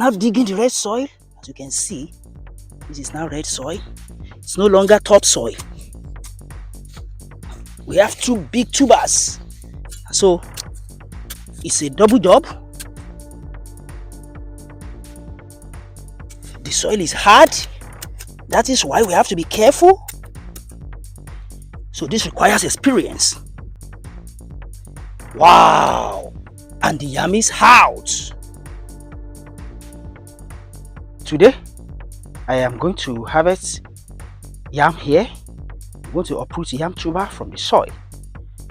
Now digging the red soil. As you can see, this is now red soil. It's no longer topsoil. We have two big tubers. So it's a double job. The soil is hard. That is why we have to be careful. So this requires experience. Wow! And the yam is out. Today, I am going to harvest yam here. I'm going to uproot yam tuber from the soil.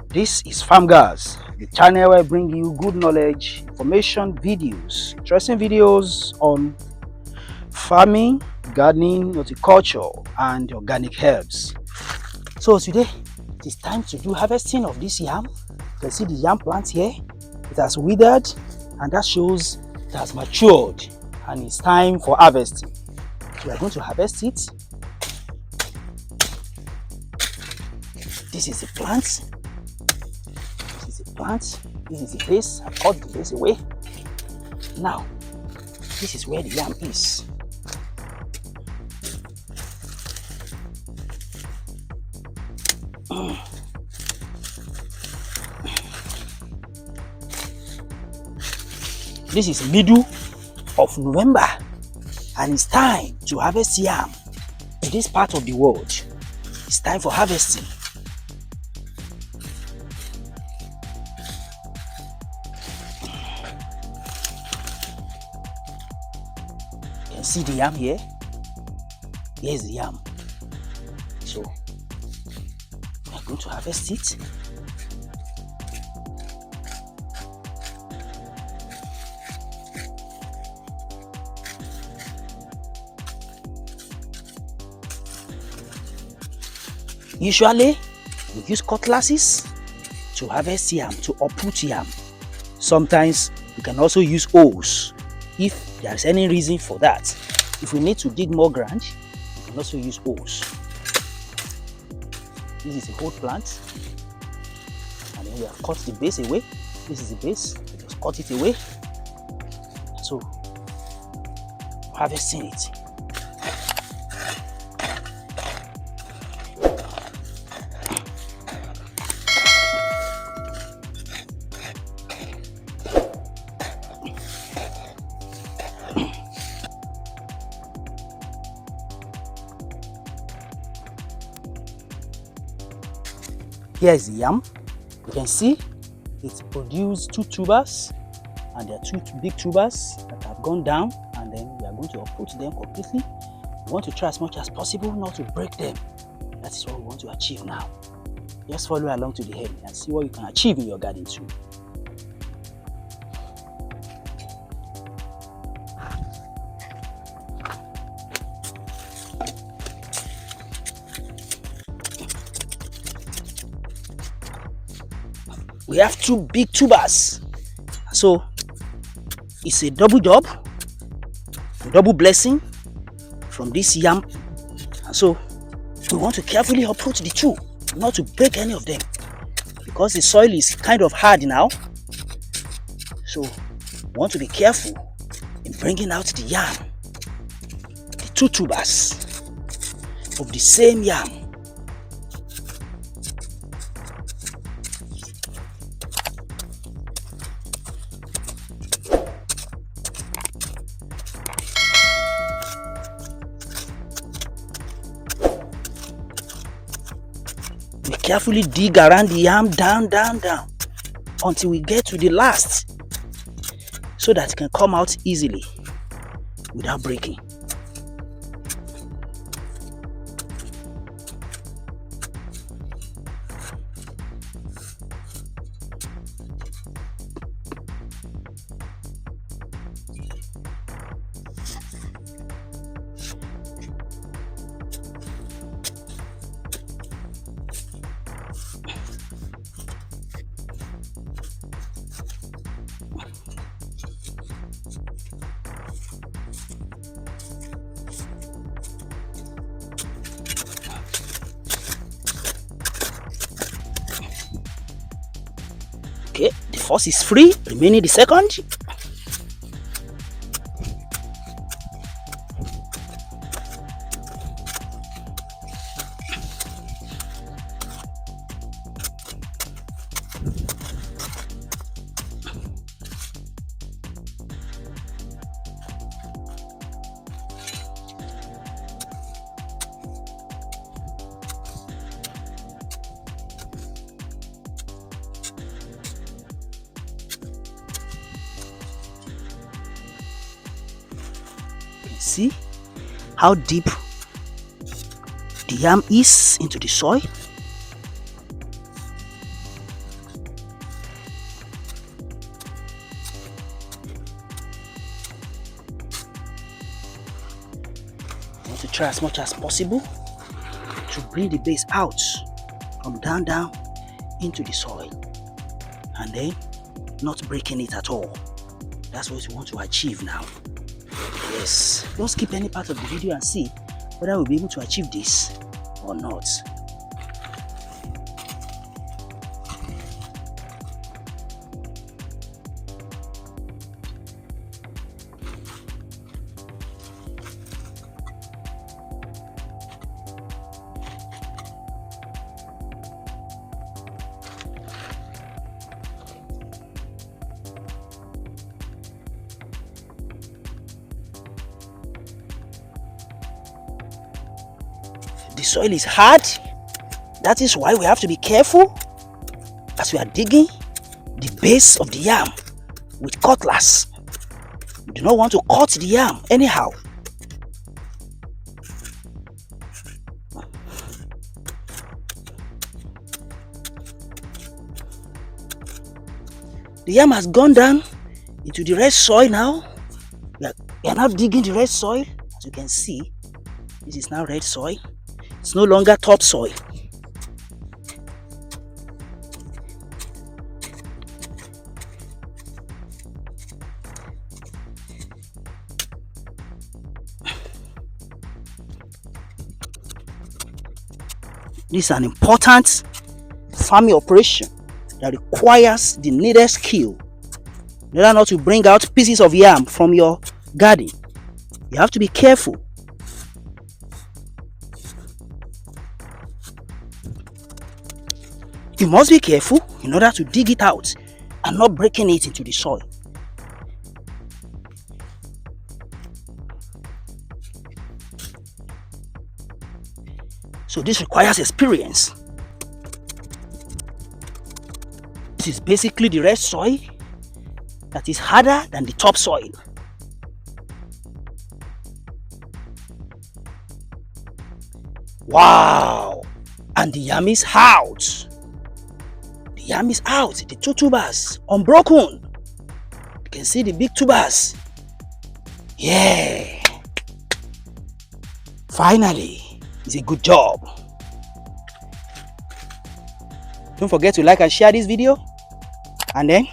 This is Farm Guys, the channel where I bring you good knowledge, information, videos, interesting videos on farming, gardening, horticulture, and organic herbs. So today, it is time to do harvesting of this yam. You can see the yam plant here. It has withered, and that shows it has matured, and it's time for harvesting. So we are going to harvest it. This is the plant. This is the plant. This is the base. I cut the base away. Now, this is where the yam is. This is middle of November, and it's time to harvest yam in this part of the world. It's time for harvesting. You can see the yam here. Here's the yam. So we're going to harvest it. Usually, we use cutlasses to harvest yam, to uproot yam. Sometimes, we can also use hoes if there is any reason for that. If we need to dig more ground, we can also use hoes. This is a whole plant, and then we have cut the base away. This is the base, we just cut it away. So, harvesting it. Here is the yam. You can see it produced two tubers, and there are two big tubers that have gone down, and then we are going to uproot them completely. We want to try as much as possible not to break them. That is what we want to achieve now. Just follow along to the end and see what you can achieve in your garden too. We have two big tubers, so it's a double job, double blessing from this yam. And so we want to carefully uproot the two, not to break any of them, because the soil is kind of hard now. So we want to be careful in bringing out the yam, the two tubers of the same yam. We carefully dig around the yam down until we get to the last, so that it can come out easily without breaking. Okay, the first is free, remaining the second. see how deep the yam is into the soil. I want to try as much as possible to bring the base out from down into the soil, and then not breaking it at all. That's what we want to achieve now. Yes, don't skip any part of the video and see whether we'll be able to achieve this or not. The soil is hard. That is why we have to be careful as we are digging the base of the yam with cutlass. We do not want to cut the yam anyhow. The yam has gone down into the red soil now. We are now digging the red soil. As you can see, this is now red soil. It's no longer topsoil. This is an important farming operation that requires the needed skill in order not to bring out pieces of yam from your garden. You have to be careful. You must be careful in order to dig it out and not breaking it into the soil. So this requires experience. This is basically the red soil that is harder than the topsoil. Wow! And the yam is out. The yam is out. The two tubers unbroken. You can see the big tubers. Yeah! Finally, it's a good job. Don't forget to like and share this video. And then,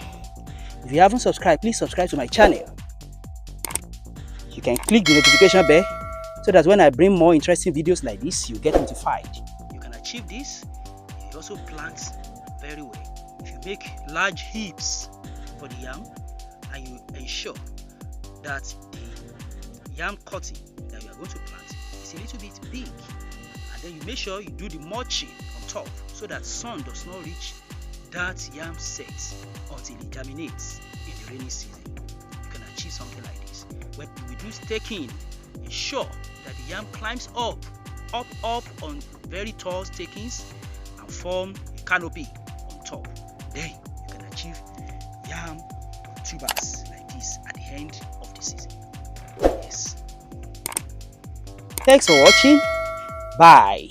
if you haven't subscribed, please subscribe to my channel. You can click the notification bell so that when I bring more interesting videos like this, you get notified. You can achieve this if you also plant very well. If you make large heaps for the yam and you ensure that the yam cutting that you are going to plant is a little bit big, and then you make sure you do the mulching on top so that sun does not reach that yam set until it germinates in the rainy season. You can achieve something like this. When we do staking, ensure that the yam climbs up on very tall stakings and form a canopy on top. Then you can achieve yam tubers like this at the end of the season. Yes. Thanks for watching. Bye.